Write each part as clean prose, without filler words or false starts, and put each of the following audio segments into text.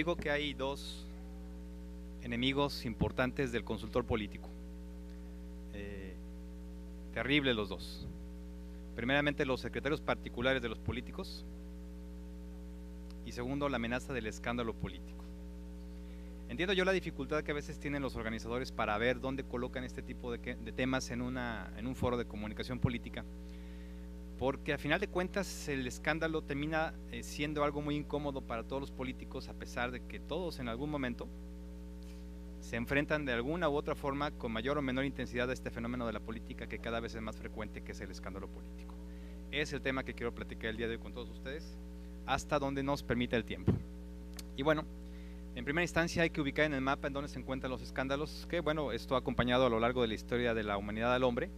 digo que hay dos enemigos importantes del consultor político. Terribles los dos. Primeramente, los secretarios particulares de los políticos, y segundo, la amenaza del escándalo político. Entiendo yo la dificultad que a veces tienen los organizadores para ver dónde colocan este tipo de temas en un foro de comunicación política, porque a final de cuentas el escándalo termina siendo algo muy incómodo para todos los políticos, a pesar de que todos en algún momento se enfrentan de alguna u otra forma con mayor o menor intensidad a este fenómeno de la política que cada vez es más frecuente, que es el escándalo político. Es el tema que quiero platicar el día de hoy con todos ustedes, hasta donde nos permita el tiempo. Y bueno, en primera instancia hay que ubicar en el mapa en donde se encuentran los escándalos, que bueno, esto ha acompañado a lo largo de la historia de la humanidad al hombre.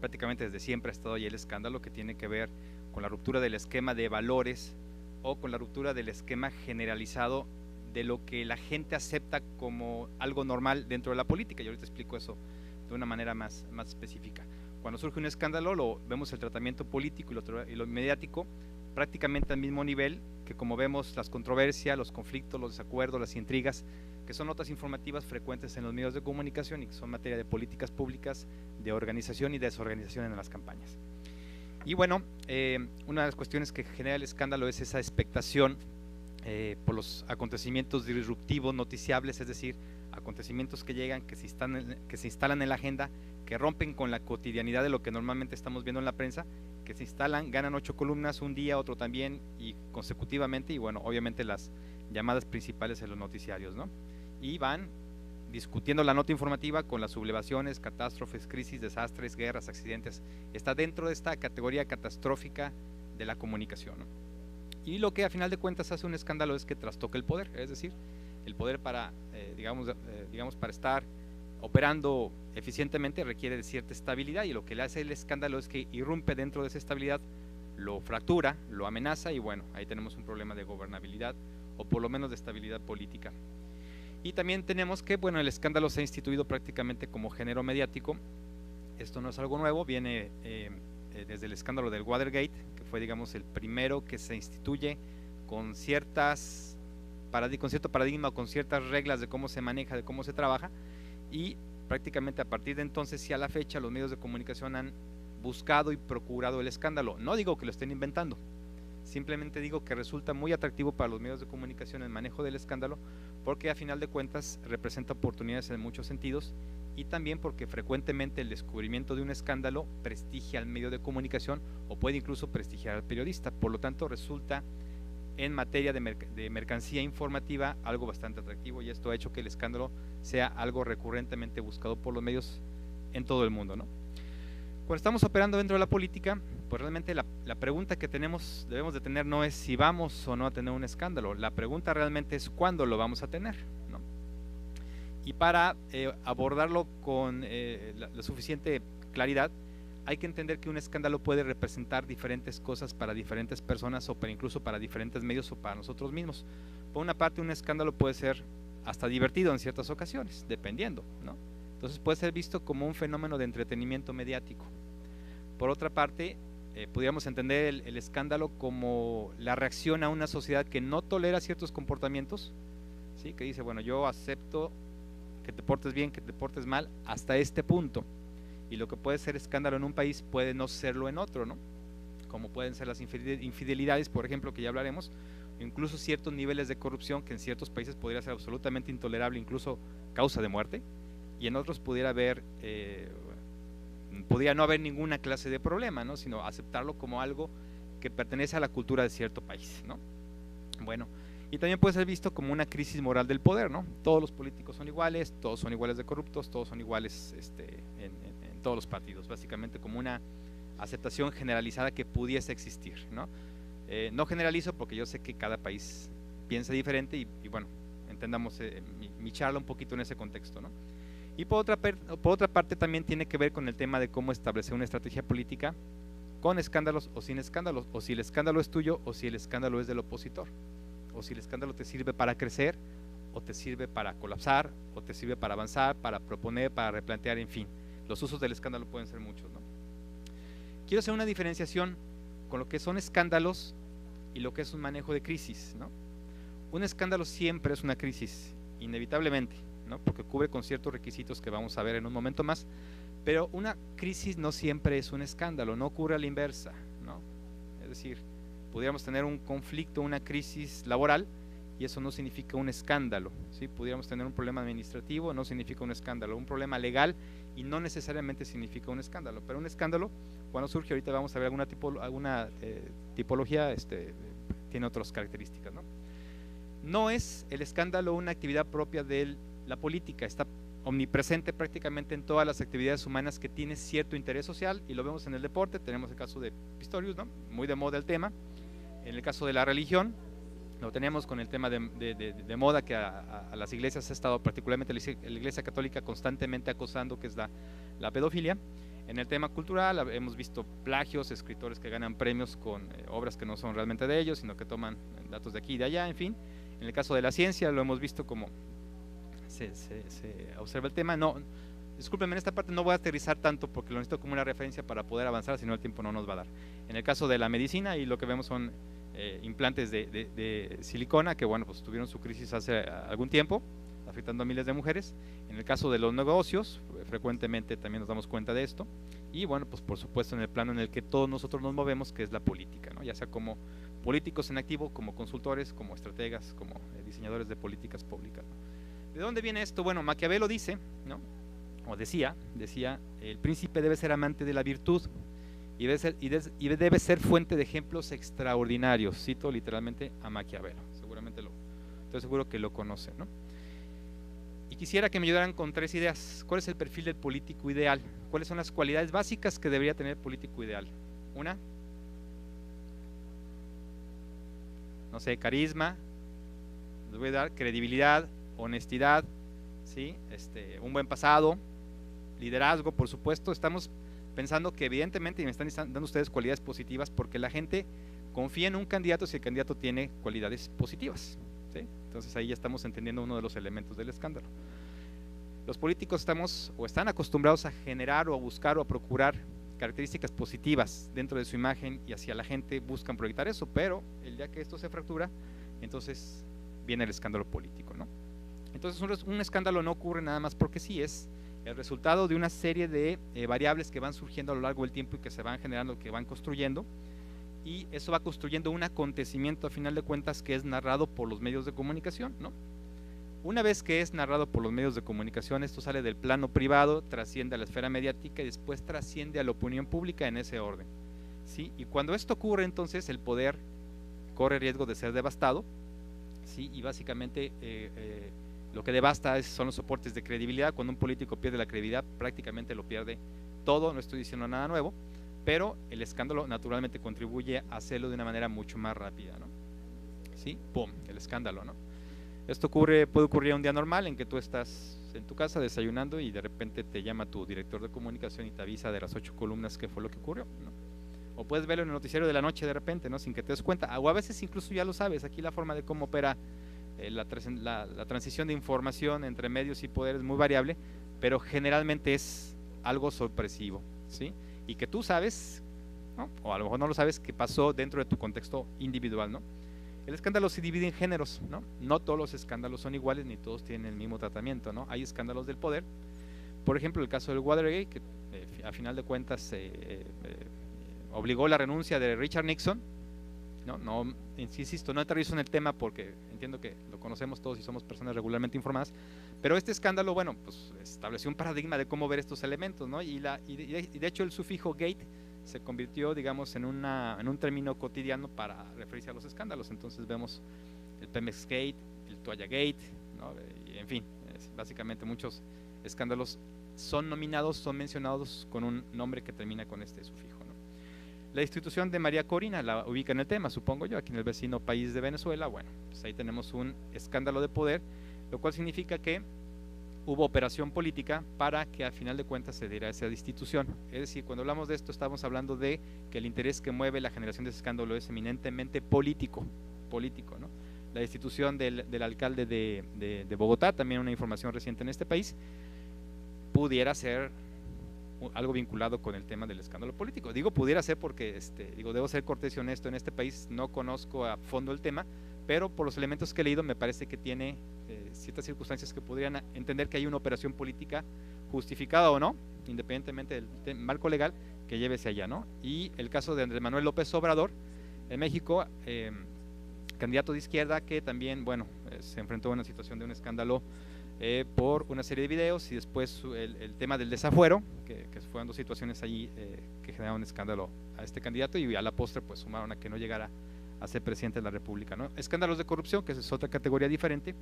Prácticamente desde siempre ha estado ahí el escándalo, que tiene que ver con la ruptura del esquema de valores o con la ruptura del esquema generalizado de lo que la gente acepta como algo normal dentro de la política. Y ahorita explico eso de una manera más específica. Cuando surge un escándalo, vemos el tratamiento político y lo mediático prácticamente al mismo nivel que como vemos las controversias, los conflictos, los desacuerdos, las intrigas, que son notas informativas frecuentes en los medios de comunicación y que son materia de políticas públicas, de organización y desorganización en las campañas. Y bueno, una de las cuestiones que genera el escándalo es esa expectación por los acontecimientos disruptivos, noticiables, es decir, acontecimientos que llegan, que se instalan en la agenda, que rompen con la cotidianidad de lo que normalmente estamos viendo en la prensa, que se instalan, ganan 8 columnas un día, otro también, y consecutivamente, y bueno, obviamente las llamadas principales en los noticiarios, ¿no? Y van discutiendo la nota informativa con las sublevaciones, catástrofes, crisis, desastres, guerras, accidentes. Está dentro de esta categoría catastrófica de la comunicación, ¿no? Y lo que a final de cuentas hace un escándalo es que trastoca el poder, es decir, el poder para, digamos, para estar operando eficientemente requiere de cierta estabilidad, y lo que le hace el escándalo es que irrumpe dentro de esa estabilidad, lo fractura, lo amenaza, y bueno, ahí tenemos un problema de gobernabilidad o por lo menos de estabilidad política. Y también tenemos que, bueno, el escándalo se ha instituido prácticamente como género mediático. Esto no es algo nuevo, viene desde el escándalo del Watergate, que fue, digamos, el primero que se instituye con cierto paradigma, con ciertas reglas de cómo se maneja, de cómo se trabaja, y prácticamente a partir de entonces y a la fecha los medios de comunicación han buscado y procurado el escándalo. No digo que lo estén inventando, simplemente digo que resulta muy atractivo para los medios de comunicación el manejo del escándalo, porque a final de cuentas representa oportunidades en muchos sentidos, y también porque frecuentemente el descubrimiento de un escándalo prestigia al medio de comunicación o puede incluso prestigiar al periodista. Por lo tanto, resulta en materia de mercancía informativa algo bastante atractivo, y esto ha hecho que el escándalo sea algo recurrentemente buscado por los medios en todo el mundo, ¿no? Cuando estamos operando dentro de la política, pues realmente la pregunta que debemos de tener no es si vamos o no a tener un escándalo, la pregunta realmente es cuándo lo vamos a tener, ¿no? Y para abordarlo con la suficiente claridad, hay que entender que un escándalo puede representar diferentes cosas para diferentes personas, o incluso para diferentes medios o para nosotros mismos. Por una parte, un escándalo puede ser hasta divertido en ciertas ocasiones, dependiendo, ¿no? Entonces puede ser visto como un fenómeno de entretenimiento mediático. Por otra parte, podríamos entender el escándalo como la reacción a una sociedad que no tolera ciertos comportamientos, ¿sí? Que dice, bueno, yo acepto que te portes bien, que te portes mal, hasta este punto. Y lo que puede ser escándalo en un país puede no serlo en otro, ¿no? Como pueden ser las infidelidades, por ejemplo, que ya hablaremos, incluso ciertos niveles de corrupción que en ciertos países podría ser absolutamente intolerable, incluso causa de muerte, y en otros podría no haber ninguna clase de problema, ¿no? Sino aceptarlo como algo que pertenece a la cultura de cierto país, ¿no? Bueno, y también puede ser visto como una crisis moral del poder, ¿no? Todos los políticos son iguales, todos son iguales de corruptos, todos son iguales en todos los partidos, básicamente como una aceptación generalizada que pudiese existir, ¿no? No generalizo porque yo sé que cada país piensa diferente, y bueno, entendamos mi charla un poquito en ese contexto, ¿no? Y por otra parte también tiene que ver con el tema de cómo establecer una estrategia política con escándalos o sin escándalos, o si el escándalo es tuyo o si el escándalo es del opositor, o si el escándalo te sirve para crecer o te sirve para colapsar o te sirve para avanzar, para proponer, para replantear, en fin. Los usos del escándalo pueden ser muchos, ¿no? Quiero hacer una diferenciación con lo que son escándalos y lo que es un manejo de crisis, ¿no? un escándalo siempre es una crisis, inevitablemente, ¿no? Porque cubre con ciertos requisitos que vamos a ver en un momento más, pero una crisis no siempre es un escándalo, no ocurre a la inversa, ¿no? Es decir, pudiéramos tener un conflicto, una crisis laboral, y eso no significa un escándalo, ¿sí? Pudiéramos tener un problema administrativo, no significa un escándalo, un problema legal y no necesariamente significa un escándalo, pero un escándalo, cuando surge, ahorita vamos a ver alguna tipología, tiene otras características, ¿no? No es el escándalo una actividad propia de la política, está omnipresente prácticamente en todas las actividades humanas que tiene cierto interés social, y lo vemos en el deporte, tenemos el caso de Pistorius, ¿no? Muy de moda el tema. En el caso de la religión, lo tenemos con el tema de moda que a las iglesias ha estado, particularmente la iglesia católica, constantemente acosando, que es la pedofilia. En el tema cultural hemos visto plagios, escritores que ganan premios con obras que no son realmente de ellos, sino que toman datos de aquí y de allá, en fin. En el caso de la ciencia lo hemos visto como se observa el tema. No, discúlpenme, en esta parte no voy a aterrizar tanto porque lo necesito como una referencia para poder avanzar, si no el tiempo no nos va a dar. En el caso de la medicina, y lo que vemos son implantes de silicona, que bueno, pues tuvieron su crisis hace algún tiempo, afectando a miles de mujeres. En el caso de los negocios, frecuentemente también nos damos cuenta de esto. Y bueno, pues por supuesto en el plano en el que todos nosotros nos movemos, que es la política, ¿no? Ya sea como políticos en activo, como consultores, como estrategas, como diseñadores de políticas públicas, ¿no? ¿De dónde viene esto? Bueno, Maquiavelo dice, ¿no? O decía, el príncipe debe ser amante de la virtud y debe ser fuente de ejemplos extraordinarios. Cito literalmente a Maquiavelo, estoy seguro que lo conocen, ¿no? Y quisiera que me ayudaran con 3 ideas. ¿Cuál es el perfil del político ideal? ¿Cuáles son las cualidades básicas que debería tener el político ideal? Una, no sé, carisma, les voy a dar credibilidad, honestidad, ¿sí? Un buen pasado, liderazgo, por supuesto. Estamos pensando que evidentemente me están dando ustedes cualidades positivas porque la gente confía en un candidato si el candidato tiene cualidades positivas, ¿sí? Entonces ahí ya estamos entendiendo uno de los elementos del escándalo. Los políticos están acostumbrados a generar o a buscar o a procurar características positivas dentro de su imagen y hacia la gente buscan proyectar eso, pero el día que esto se fractura, entonces viene el escándalo político, ¿no? Entonces un escándalo no ocurre nada más porque sí, es el resultado de una serie de variables que van surgiendo a lo largo del tiempo y que se van generando, que van construyendo, y eso va construyendo un acontecimiento a final de cuentas que es narrado por los medios de comunicación, ¿no? Una vez que es narrado por los medios de comunicación, esto sale del plano privado, trasciende a la esfera mediática y después trasciende a la opinión pública en ese orden, ¿sí? Y cuando esto ocurre, entonces el poder corre riesgo de ser devastado, ¿sí? Y básicamente lo que devasta son los soportes de credibilidad. Cuando un político pierde la credibilidad, prácticamente lo pierde todo. No estoy diciendo nada nuevo, pero el escándalo naturalmente contribuye a hacerlo de una manera mucho más rápida, ¿no? ¿Sí? ¡Pum! El escándalo, ¿no? Esto puede ocurrir un día normal en que tú estás en tu casa desayunando y de repente te llama tu director de comunicación y te avisa de las 8 columnas qué fue lo que ocurrió, ¿no? O puedes verlo en el noticiario de la noche de repente, ¿no? Sin que te des cuenta, o a veces incluso ya lo sabes. Aquí la forma de cómo opera la transición de información entre medios y poder es muy variable, pero generalmente es algo sorpresivo, ¿sí? Y que tú sabes, ¿no? O a lo mejor no lo sabes, que pasó dentro de tu contexto individual, ¿no? El escándalo se divide en géneros, ¿no? No todos los escándalos son iguales ni todos tienen el mismo tratamiento, ¿no? Hay escándalos del poder, por ejemplo el caso del Watergate, que a final de cuentas obligó la renuncia de Richard Nixon. No, insisto, no aterrizo en el tema porque entiendo que lo conocemos todos y somos personas regularmente informadas, pero este escándalo, bueno, pues estableció un paradigma de cómo ver estos elementos, ¿no? Y de hecho el sufijo gate se convirtió, digamos, en un término cotidiano para referirse a los escándalos. Entonces vemos el Pemex Gate, el Toalla Gate, ¿no? Y en fin, básicamente muchos escándalos son nominados, son mencionados con un nombre que termina con este sufijo, ¿no? La institución de María Corina la ubica en el tema, supongo yo, aquí en el vecino país de Venezuela. Bueno, pues ahí tenemos un escándalo de poder, lo cual significa que hubo operación política para que al final de cuentas se diera esa institución. Es decir, cuando hablamos de esto estamos hablando de que el interés que mueve la generación de ese escándalo es eminentemente político, ¿no? La destitución del alcalde de Bogotá, también una información reciente en este país, pudiera ser algo vinculado con el tema del escándalo político. Digo pudiera ser porque debo ser cortés y honesto, en este país no conozco a fondo el tema, pero por los elementos que he leído me parece que tiene ciertas circunstancias que podrían entender que hay una operación política justificada o no, independientemente del marco legal, que lleve hacia allá, ¿no? Y el caso de Andrés Manuel López Obrador en México, candidato de izquierda que también, bueno, se enfrentó a una situación de un escándalo por una serie de videos, y después el tema del desafuero, que fueron dos situaciones allí que generaron un escándalo a este candidato, y a la postre pues sumaron a que no llegara a ser presidente de la República, ¿no? Escándalos de corrupción, que es otra categoría diferente,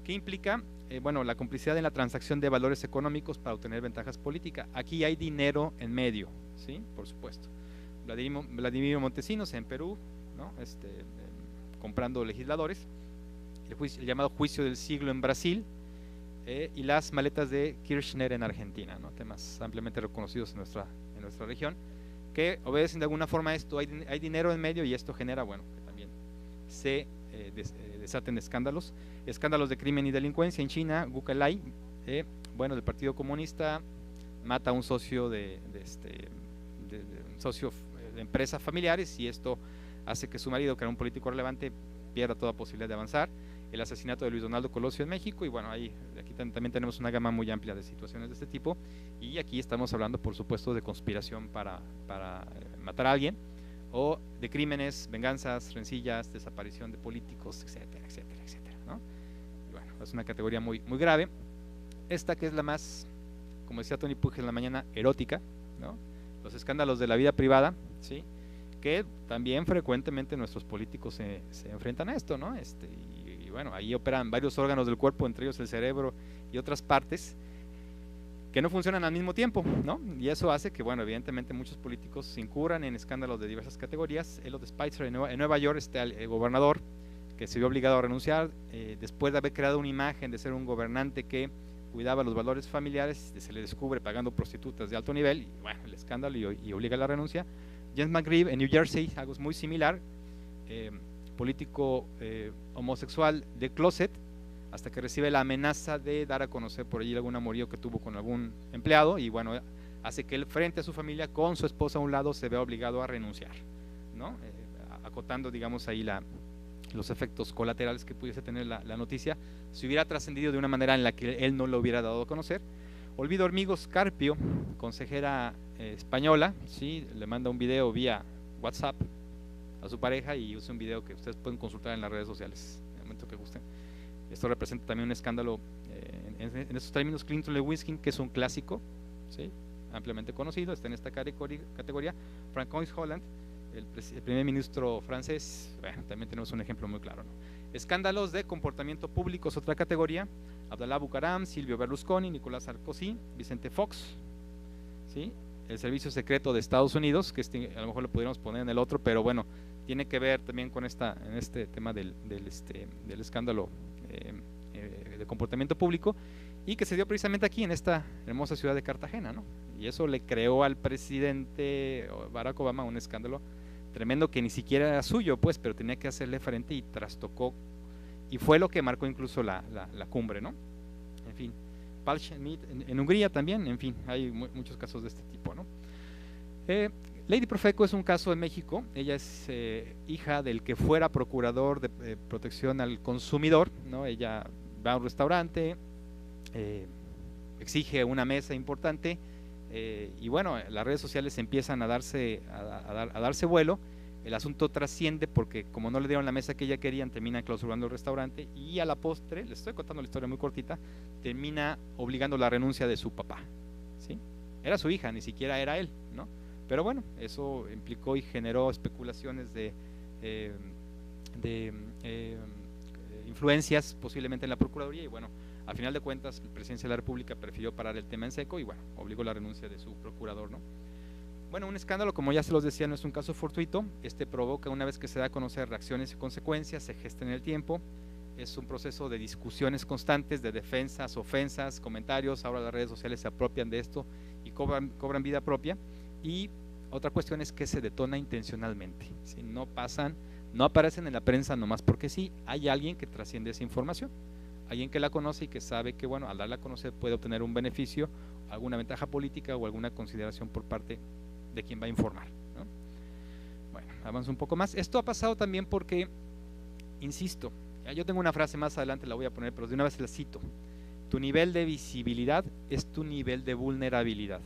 que implica, bueno, la complicidad en la transacción de valores económicos para obtener ventajas políticas. Aquí hay dinero en medio, ¿sí? Por supuesto. Vladimir Montesinos en Perú, ¿no? Comprando legisladores, el llamado juicio del siglo en Brasil, y las maletas de Kirchner en Argentina, ¿no? Temas ampliamente reconocidos en nuestra región, que obedecen de alguna forma a esto. Hay dinero en medio, y esto genera, bueno, que también se desaten escándalos de crimen y delincuencia. En China, Gu Kailai, bueno, del Partido Comunista, mata a un socio de empresas familiares, y esto hace que su marido, que era un político relevante, pierda toda posibilidad de avanzar. El asesinato de Luis Donaldo Colosio en México, y bueno, aquí también tenemos una gama muy amplia de situaciones de este tipo, y aquí estamos hablando, por supuesto, de conspiración para matar a alguien, o de crímenes, venganzas, rencillas, desaparición de políticos, etcétera, etcétera, etcétera, ¿no? Y bueno, es una categoría muy, muy grave. Esta, que es la más, como decía Tony Puig en la mañana, erótica, ¿no? Los escándalos de la vida privada, ¿sí? Que también frecuentemente nuestros políticos se enfrentan a esto, ¿no? Y bueno, ahí operan varios órganos del cuerpo, entre ellos el cerebro y otras partes, que no funcionan al mismo tiempo, ¿no? Y eso hace que, bueno, evidentemente muchos políticos incurran en escándalos de diversas categorías. Elliot Spitzer en Nueva York, el gobernador, que se vio obligado a renunciar después de haber creado una imagen de ser un gobernante que cuidaba los valores familiares, se le descubre pagando prostitutas de alto nivel, y bueno, el escándalo, y obliga a la renuncia. James McGreeve en New Jersey, algo muy similar, político homosexual de closet, hasta que recibe la amenaza de dar a conocer por allí algún amorío que tuvo con algún empleado, y bueno, hace que él, frente a su familia, con su esposa a un lado, se vea obligado a renunciar, ¿no? Acotando, digamos, ahí los efectos colaterales que pudiese tener la noticia, si hubiera trascendido de una manera en la que él no lo hubiera dado a conocer. Olvido Hormigos Carpio, consejera española, ¿sí? Le manda un video vía WhatsApp a su pareja, y usa un video que ustedes pueden consultar en las redes sociales en el momento que gusten. Esto representa también un escándalo en estos términos. Clinton Lewinsky, que es un clásico, ¿sí? Ampliamente conocido, está en esta categoría. Francois Hollande, el primer ministro francés, bueno, también tenemos un ejemplo muy claro, ¿no? Escándalos de comportamiento público es otra categoría. Abdalá Bucaram, Silvio Berlusconi, Nicolás Sarkozy, Vicente Fox, ¿sí? El servicio secreto de Estados Unidos, que a lo mejor lo pudiéramos poner en el otro, pero bueno, tiene que ver también con este tema del escándalo de comportamiento público, y que se dio precisamente aquí en esta hermosa ciudad de Cartagena, ¿no? Y eso le creó al presidente Barack Obama un escándalo tremendo, que ni siquiera era suyo, pues, pero tenía que hacerle frente, y trastocó, y fue lo que marcó incluso la cumbre, ¿no? En fin, Pál Schmidt en Hungría también, en fin, hay muchos casos de este tipo, ¿no? Lady Profeco es un caso en México. Ella es hija del que fuera procurador de protección al consumidor, ¿no? Ella va a un restaurante, exige una mesa importante, y bueno, las redes sociales empiezan a darse vuelo. El asunto trasciende porque, como no le dieron la mesa que ella quería, termina clausurando el restaurante, y a la postre, les estoy contando la historia muy cortita, termina obligando la renuncia de su papá, ¿sí? Era su hija, ni siquiera era él, ¿no? Pero bueno, eso implicó y generó especulaciones de influencias posiblemente en la Procuraduría, y bueno, a final de cuentas, la Presidencia de la República prefirió parar el tema en seco, y bueno, obligó la renuncia de su procurador, ¿no? Bueno, un escándalo, como ya se los decía, no es un caso fortuito. Provoca, una vez que se da a conocer, reacciones y consecuencias, se gesta en el tiempo. Es un proceso de discusiones constantes, de defensas, ofensas, comentarios. Ahora las redes sociales se apropian de esto y cobran vida propia. Y otra cuestión es que se detona intencionalmente. Si no aparecen en la prensa nomás porque sí, hay alguien que trasciende esa información, alguien que la conoce y que sabe que, bueno, al darla a conocer puede obtener un beneficio, alguna ventaja política o alguna consideración por parte de quien va a informar, ¿no? Bueno, avanzo un poco más. Esto ha pasado también porque insisto, yo tengo una frase más adelante, la voy a poner, pero de una vez la cito. Tu nivel de visibilidad es tu nivel de vulnerabilidad.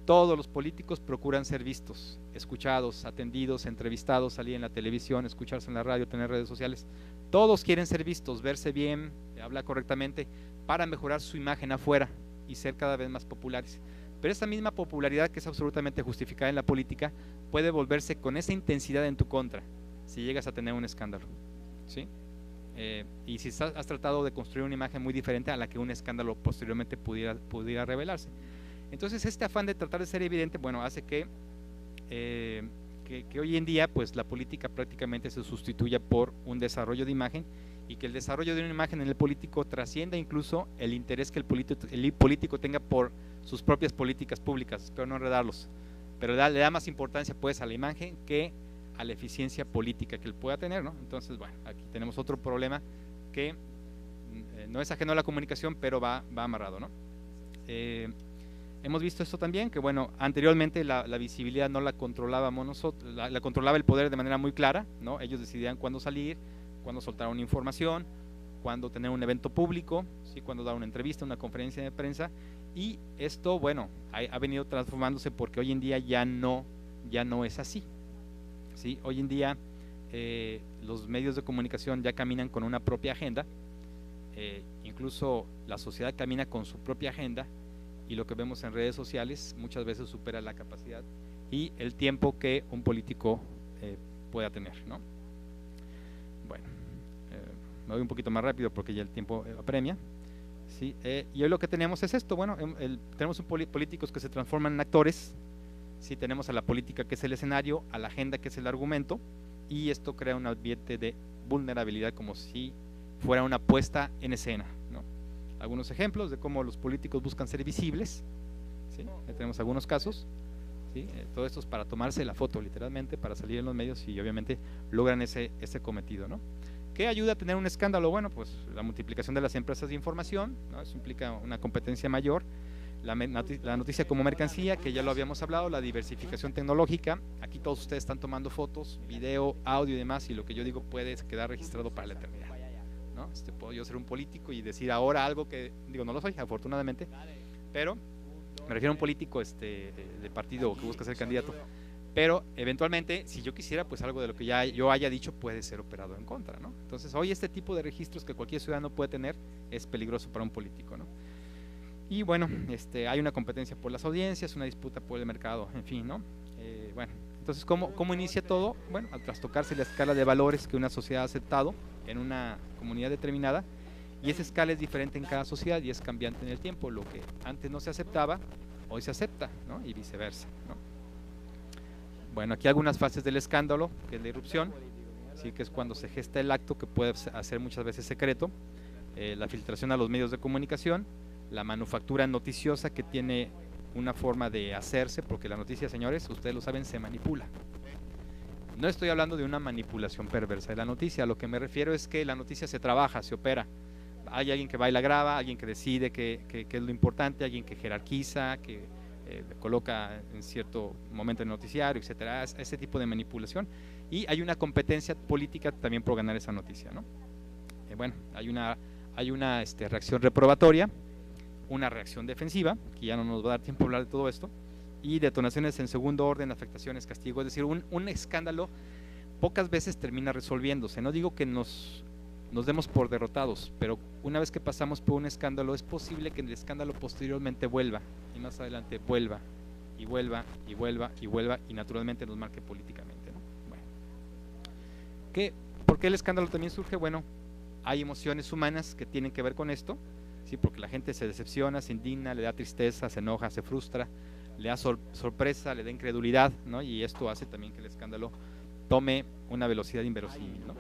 Todos los políticos procuran ser vistos, escuchados, atendidos, entrevistados, salir en la televisión, escucharse en la radio, tener redes sociales. Todos quieren ser vistos, verse bien, hablar correctamente, para mejorar su imagen afuera y ser cada vez más populares. Pero esa misma popularidad, que es absolutamente justificada en la política, puede volverse con esa intensidad en tu contra si llegas a tener un escándalo, ¿sí? Y si has tratado de construir una imagen muy diferente a la que un escándalo posteriormente pudiera revelarse. Entonces este afán de tratar de ser evidente, bueno, hace que hoy en día pues la política prácticamente se sustituya por un desarrollo de imagen, y que el desarrollo de una imagen en el político trascienda incluso el interés que el político tenga por sus propias políticas públicas. Espero no enredarlos, pero le da más importancia pues a la imagen que a la eficiencia política que él pueda tener, ¿no? Entonces, bueno, aquí tenemos otro problema que no es ajeno a la comunicación, pero va amarrado, ¿no? Hemos visto esto también, que bueno, anteriormente la visibilidad no la controlábamos nosotros, la controlaba el poder de manera muy clara, ¿no? Ellos decidían cuándo salir, cuándo soltar una información, cuándo tener un evento público, ¿sí? Cuándo dar una entrevista, una conferencia de prensa, y esto, bueno, ha venido transformándose, porque hoy en día ya no es así, ¿sí? Hoy en día los medios de comunicación ya caminan con una propia agenda, incluso la sociedad camina con su propia agenda, y lo que vemos en redes sociales muchas veces supera la capacidad y el tiempo que un político pueda tener, ¿no? Bueno, me voy un poquito más rápido porque ya el tiempo apremia, ¿sí? Y hoy lo que tenemos es esto, bueno, tenemos políticos que se transforman en actores, ¿sí? Tenemos a la política, que es el escenario, a la agenda, que es el argumento, y esto crea un ambiente de vulnerabilidad, como si fuera una puesta en escena, ¿no? Algunos ejemplos de cómo los políticos buscan ser visibles, ¿sí? Tenemos algunos casos, ¿sí? Todo esto es para tomarse la foto, literalmente, para salir en los medios, y obviamente logran ese cometido, ¿no? ¿Qué ayuda a tener un escándalo? Bueno, pues la multiplicación de las empresas de información, ¿no? Eso implica una competencia mayor, la noticia como mercancía, que ya lo habíamos hablado, la diversificación tecnológica. Aquí todos ustedes están tomando fotos, video, audio y demás, y lo que yo digo puede quedar registrado para la eternidad, ¿no? Puedo yo ser un político y decir ahora algo que, digo, no lo soy, afortunadamente, pero me refiero a un político de partido que busca ser candidato, pero eventualmente, si yo quisiera, pues algo de lo que ya yo haya dicho puede ser operado en contra, ¿no? Entonces hoy este tipo de registros que cualquier ciudadano puede tener es peligroso para un político, ¿no? Y bueno, hay una competencia por las audiencias, una disputa por el mercado, en fin, ¿no? Bueno, entonces ¿cómo inicia todo? Bueno, al trastocarse la escala de valores que una sociedad ha aceptado en una comunidad determinada, y esa escala es diferente en cada sociedad y es cambiante en el tiempo. Lo que antes no se aceptaba, hoy se acepta, ¿no? Y viceversa, ¿no? Bueno, aquí algunas fases del escándalo, que es la irrupción, ¿sí? Que es cuando se gesta el acto, que puede ser muchas veces secreto, la filtración a los medios de comunicación, la manufactura noticiosa, que tiene una forma de hacerse, porque la noticia, señores, ustedes lo saben, se manipula. No estoy hablando de una manipulación perversa de la noticia, a lo que me refiero es que la noticia se trabaja, se opera. Hay alguien que baila, graba, alguien que decide qué es lo importante, alguien que jerarquiza, que coloca en cierto momento el noticiario, etcétera, ese tipo de manipulación. Y hay una competencia política también por ganar esa noticia, ¿no? Bueno, hay una reacción reprobatoria, una reacción defensiva, que ya no nos va a dar tiempo a hablar de todo esto, y detonaciones en segundo orden, afectaciones, castigo. Es decir, un escándalo pocas veces termina resolviéndose. No digo que nos demos por derrotados, pero una vez que pasamos por un escándalo, es posible que el escándalo posteriormente vuelva, y más adelante vuelva, y vuelva, y vuelva, y vuelva, y naturalmente nos marque políticamente, ¿no? Bueno, ¿por qué el escándalo también surge? Bueno, hay emociones humanas que tienen que ver con esto, ¿sí? Porque la gente se decepciona, se indigna, le da tristeza, se enoja, se frustra, le da sorpresa, le da incredulidad, ¿no? Y esto hace también que el escándalo tome una velocidad inverosímil, ¿no?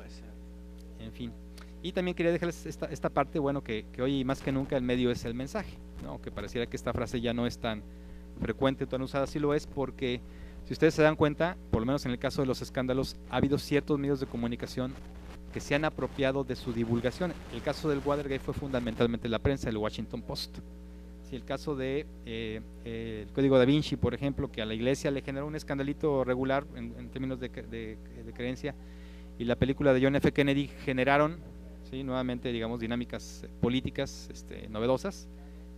En fin. Y también quería dejarles esta parte, bueno, que hoy más que nunca el medio es el mensaje, ¿no? Que pareciera que esta frase ya no es tan frecuente, tan usada. Sí lo es, porque si ustedes se dan cuenta, por lo menos en el caso de los escándalos, ha habido ciertos medios de comunicación que se han apropiado de su divulgación. El caso del Watergate fue fundamentalmente la prensa, el Washington Post. Sí, el caso de el Código Da Vinci, por ejemplo, que a la iglesia le generó un escandalito regular en términos de creencia, y la película de John F. Kennedy generaron, ¿sí?, nuevamente, digamos, dinámicas políticas novedosas,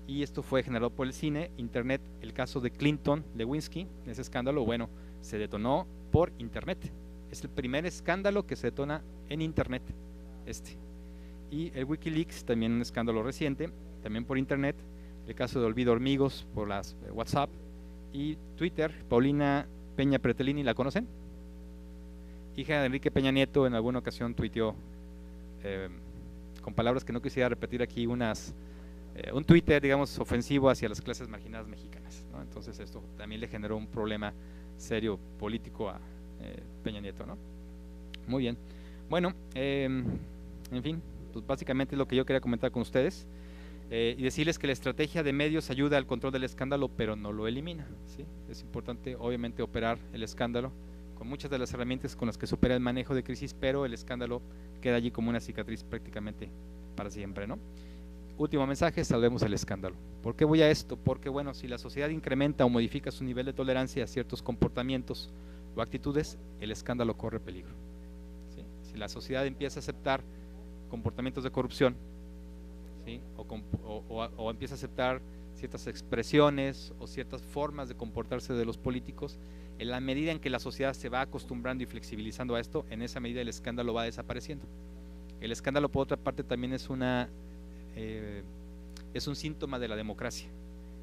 y esto fue generado por el cine, internet. El caso de Clinton Lewinsky, ese escándalo, bueno, se detonó por internet. Es el primer escándalo que se detona en internet, y el Wikileaks, también un escándalo reciente, también por internet. El caso de Olvido Hormigos por las WhatsApp, y Twitter, Paulina Peña Pretelini, ¿la conocen? Hija de Enrique Peña Nieto, en alguna ocasión tuiteó, con palabras que no quisiera repetir aquí, un Twitter, digamos, ofensivo hacia las clases marginadas mexicanas, ¿no? Entonces esto también le generó un problema serio político a Peña Nieto, ¿no? Muy bien. Bueno, en fin, pues básicamente es lo que yo quería comentar con ustedes, y decirles que la estrategia de medios ayuda al control del escándalo, pero no lo elimina, ¿sí? Es importante, obviamente, operar el escándalo con muchas de las herramientas con las que se opera el manejo de crisis, pero el escándalo queda allí como una cicatriz prácticamente para siempre, ¿no? Último mensaje: salvemos el escándalo. ¿Por qué voy a esto? Porque, bueno, si la sociedad incrementa o modifica su nivel de tolerancia a ciertos comportamientos o actitudes, el escándalo corre peligro, ¿sí? Si la sociedad empieza a aceptar comportamientos de corrupción, ¿sí?, o empieza a aceptar ciertas expresiones o ciertas formas de comportarse de los políticos, en la medida en que la sociedad se va acostumbrando y flexibilizando a esto, en esa medida el escándalo va desapareciendo. El escándalo, por otra parte, también es un síntoma de la democracia.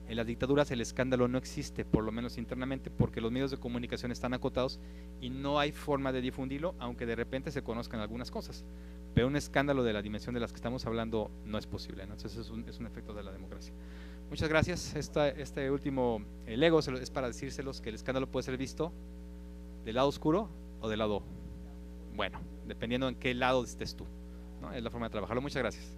En las dictaduras el escándalo no existe, por lo menos internamente, porque los medios de comunicación están acotados y no hay forma de difundirlo, aunque de repente se conozcan algunas cosas. Pero un escándalo de la dimensión de las que estamos hablando no es posible, ¿no? Entonces es un efecto de la democracia. Muchas gracias. Este último Lego es para decírselos que el escándalo puede ser visto del lado oscuro o del lado bueno, dependiendo en qué lado estés tú, ¿no? Es la forma de trabajarlo. Muchas gracias.